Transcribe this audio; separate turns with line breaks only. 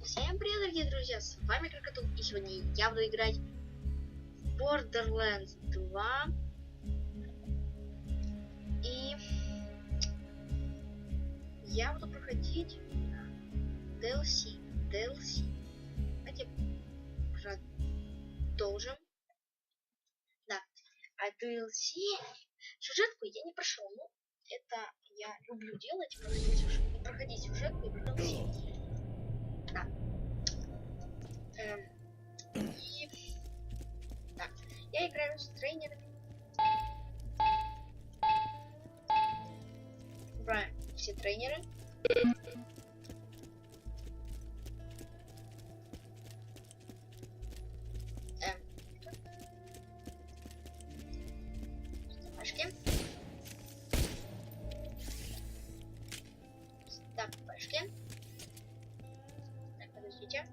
Всем привет, дорогие друзья, с вами Крокотул, и сегодня я буду играть в Borderlands 2. И я буду проходить DLC. Давайте продолжим. Да, а DLC сюжетку я не прошел. Ну, это я люблю делать, проходить сюжетку и DLC. Да. И так, я играю с тренерами. Убираем все тренеры. Так, подождите.